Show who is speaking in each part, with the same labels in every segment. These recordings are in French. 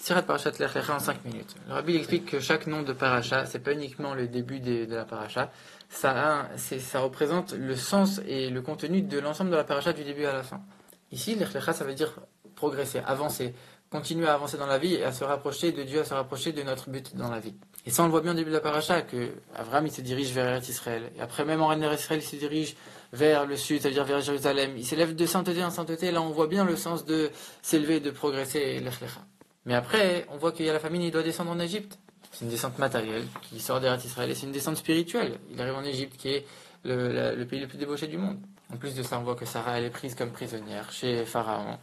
Speaker 1: Sirat Parashat Lech Lecha en 5 minutes. Le Rabbi explique que chaque nom de paracha, c'est pas uniquement le début de la paracha, ça représente le sens et le contenu de l'ensemble de la paracha du début à la fin. Ici, Lech Lecha, ça veut dire progresser, avancer, continuer à avancer dans la vie et à se rapprocher de Dieu, à se rapprocher de notre but dans la vie. Et ça, on le voit bien au début de la paracha, que Abraham, il se dirige vers Eretz Israël. Et après, même en Eretz Israël, il se dirige vers le sud, c'est-à-dire vers Jérusalem. Il s'élève de sainteté en sainteté. Là, on voit bien le sens de s'élever, de progresser, Lech Lecha. Mais après, on voit qu'il y a la famine, il doit descendre en Égypte. C'est une descente matérielle qui sort d'Eretz Israël et c'est une descente spirituelle. Il arrive en Égypte, qui est le pays le plus débauché du monde. En plus de ça, on voit que Sarah, elle est prise comme prisonnière chez Pharaon.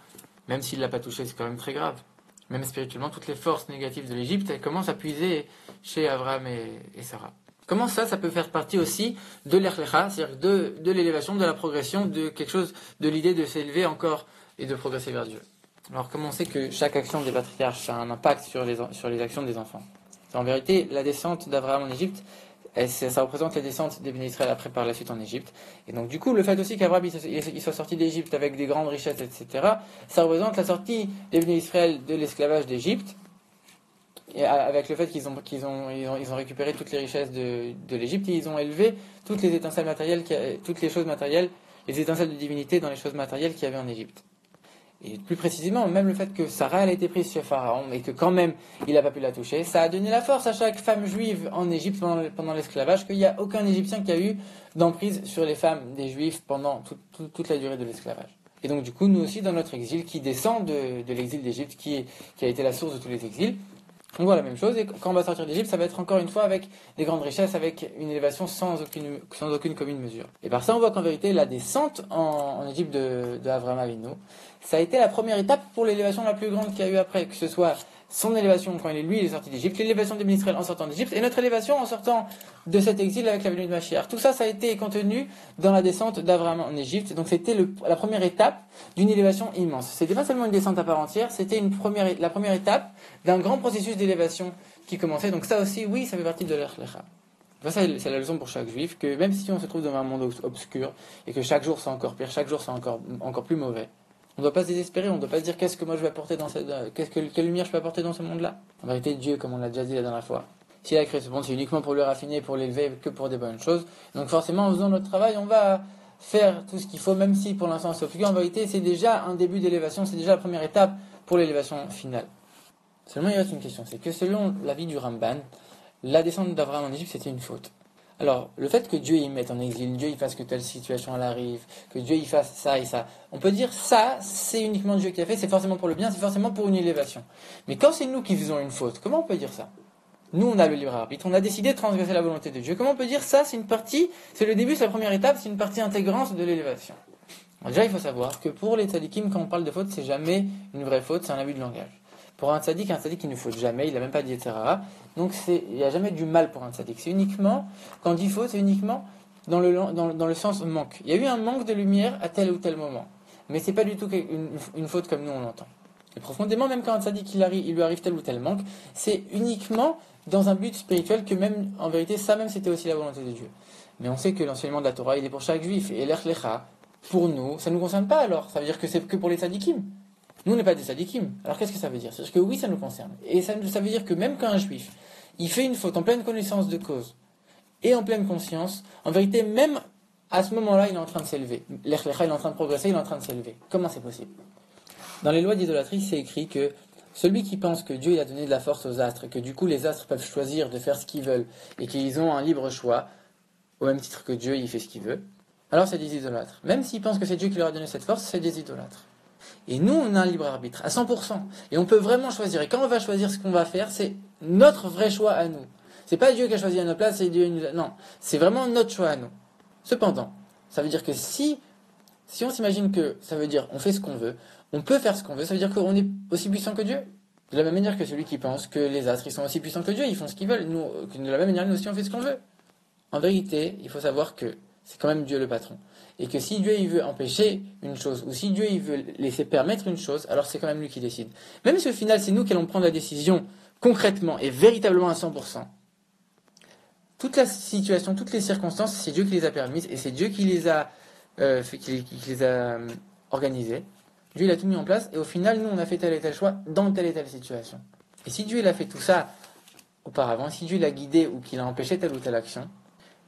Speaker 1: Même s'il ne l'a pas touchée, c'est quand même très grave. Même spirituellement, toutes les forces négatives de l'Égypte, elles commencent à puiser chez Abraham et Sarah. Comment ça peut faire partie aussi de l'Lech Lecha, c'est-à-dire de l'élévation, de la progression, de quelque chose, de l'idée de s'élever encore et de progresser vers Dieu. Alors, comment on sait que chaque action des patriarches a un impact sur les actions des enfants? En vérité, la descente d'Abraham en Égypte, ça représente la descente des bénis Israël après par la suite en Égypte. Et donc, du coup, le fait aussi qu'Abraham il soit sorti d'Égypte avec des grandes richesses, etc., ça représente la sortie des bénis Israël de l'esclavage d'Égypte, et avec le fait qu'ils ont récupéré toutes les richesses de l'Égypte et ils ont élevé toutes les étincelles matérielles, toutes les choses matérielles, les étincelles de divinité dans les choses matérielles qu'il y avait en Égypte. Et plus précisément, même le fait que Sarah elle a été prise chez Pharaon, mais que quand même il n'a pas pu la toucher, ça a donné la force à chaque femme juive en Égypte pendant l'esclavage, qu'il n'y a aucun Égyptien qui a eu d'emprise sur les femmes des Juifs pendant toute la durée de l'esclavage. Et donc du coup, nous aussi, dans notre exil, qui descend de l'exil d'Égypte, qui a été la source de tous les exils, on voit la même chose, et quand on va sortir d'Égypte, ça va être encore une fois avec des grandes richesses, avec une élévation sans aucune commune mesure. Et par ça, on voit qu'en vérité, la descente en Égypte de Avraham Avinu, ça a été la première étape pour l'élévation la plus grande qu'il y a eu après, que ce soit son élévation quand il est sorti d'Égypte, l'élévation des bénis Israël en sortant d'Égypte, et notre élévation en sortant de cet exil avec la venue de Mashiach. Tout ça, ça a été contenu dans la descente d'Avraham en Égypte, donc c'était la première étape d'une élévation immense. C'était pas seulement une descente à part entière, c'était la première étape d'un grand processus d'élévation qui commençait. Donc ça aussi, oui, ça fait partie de l'Lech Lecha. Ça, c'est la leçon pour chaque juif, que même si on se trouve dans un monde obscur, et que chaque jour c'est encore pire, chaque jour c'est encore plus mauvais, on ne doit pas se désespérer, on ne doit pas se dire qu'est-ce que moi je vais apporter quelle lumière je peux apporter dans ce monde-là. En vérité, Dieu, comme on l'a déjà dit la dernière fois, s'il a créé ce monde, c'est uniquement pour le raffiner, pour l'élever, que pour des bonnes choses. Donc forcément, en faisant notre travail, on va faire tout ce qu'il faut, même si pour l'instant c'est obscur. En vérité, c'est déjà un début d'élévation, c'est déjà la première étape pour l'élévation finale. Seulement, il reste une question, c'est que selon l'avis du Ramban, la descente d'Abraham en Égypte, c'était une faute. Alors, le fait que Dieu y mette en exil, Dieu y fasse que telle situation elle arrive, que Dieu y fasse ça et ça, on peut dire ça, c'est uniquement Dieu qui a fait, c'est forcément pour le bien, c'est forcément pour une élévation. Mais quand c'est nous qui faisons une faute, comment on peut dire ça? Nous, on a le libre arbitre, on a décidé de transgresser la volonté de Dieu. Comment on peut dire ça? C'est une partie, c'est le début, c'est la première étape, c'est une partie intégrante de l'élévation. Alors déjà, il faut savoir que pour les tzadikim, quand on parle de faute, c'est jamais une vraie faute, c'est un abus de langage. Pour un tzadik il ne faute jamais, il n'a même pas dit etc. Donc il n'y a jamais du mal pour un tzadik. C'est uniquement, quand on dit faute, c'est uniquement dans le sens manque. Il y a eu un manque de lumière à tel ou tel moment. Mais c'est pas du tout une faute comme nous on l'entend. Et profondément, même quand un tzadik il lui arrive tel ou tel manque, c'est uniquement dans un but spirituel que même, en vérité, ça même c'était aussi la volonté de Dieu. Mais on sait que l'enseignement de la Torah, il est pour chaque juif. Et l'Lech Lecha, pour nous, ça ne nous concerne pas alors. Ça veut dire que c'est que pour les tzadikim. Nous, on n'est pas des tzadikim. Alors qu'est-ce que ça veut dire? C'est-à-dire que oui, ça nous concerne. Et ça veut dire que même quand un juif, il fait une faute en pleine connaissance de cause et en pleine conscience, en vérité, même à ce moment-là, il est en train de s'élever. L'Lech Lecha, il est en train de progresser, il est en train de s'élever. Comment c'est possible? Dans les lois d'idolâtrie, c'est écrit que celui qui pense que Dieu il a donné de la force aux astres, et que du coup les astres peuvent choisir de faire ce qu'ils veulent, et qu'ils ont un libre choix, au même titre que Dieu, il fait ce qu'il veut, alors c'est des idolâtres. Même s'ils pensent que c'est Dieu qui leur a donné cette force, c'est des idolâtres. Et nous, on a un libre arbitre, à 100%. Et on peut vraiment choisir. Et quand on va choisir ce qu'on va faire, c'est notre vrai choix à nous. C'est pas Dieu qui a choisi à notre place, c'est Dieu. Non, c'est vraiment notre choix à nous. Cependant, ça veut dire que si on s'imagine que ça veut dire on fait ce qu'on veut, on peut faire ce qu'on veut, ça veut dire qu'on est aussi puissant que Dieu. De la même manière que celui qui pense que les astres ils sont aussi puissants que Dieu, ils font ce qu'ils veulent. Nous, de la même manière, nous aussi on fait ce qu'on veut. En vérité, il faut savoir que c'est quand même Dieu le patron. Et que si Dieu il veut empêcher une chose, ou si Dieu il veut laisser permettre une chose, alors c'est quand même lui qui décide. Même si au final c'est nous qui allons prendre la décision concrètement et véritablement à 100%, toute la situation, toutes les circonstances, c'est Dieu qui les a permises et c'est Dieu qui les a, organisées. Dieu il a tout mis en place et au final nous on a fait tel et tel choix dans telle et telle situation. Et si Dieu il a fait tout ça auparavant, si Dieu l'a guidé ou qu'il a empêché telle ou telle action,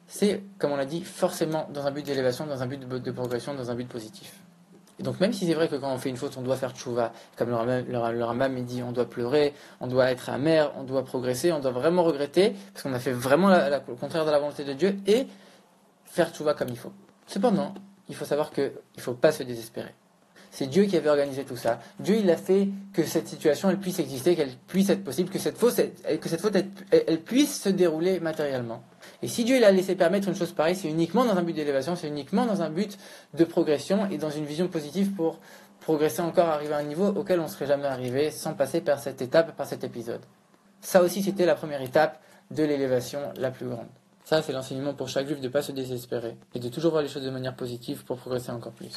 Speaker 1: c'est, comme on l'a dit, forcément dans un but d'élévation, dans un but de progression, dans un but positif. Et donc même si c'est vrai que quand on fait une faute, on doit faire tchouva, comme le Rambam il dit, on doit pleurer, on doit être amer, on doit progresser, on doit vraiment regretter, parce qu'on a fait vraiment le contraire de la volonté de Dieu, et faire tchouva comme il faut. Cependant, il faut savoir qu'il ne faut pas se désespérer. C'est Dieu qui avait organisé tout ça. Dieu, il a fait que cette situation, elle puisse exister, qu'elle puisse être possible, que cette faute, elle puisse se dérouler matériellement. Et si Dieu, il a laissé permettre une chose pareille, c'est uniquement dans un but d'élévation, c'est uniquement dans un but de progression et dans une vision positive pour progresser encore, arriver à un niveau auquel on ne serait jamais arrivé sans passer par cette étape, par cet épisode. Ça aussi, c'était la première étape de l'élévation la plus grande. Ça, c'est l'enseignement pour chaque juif de ne pas se désespérer et de toujours voir les choses de manière positive pour progresser encore plus.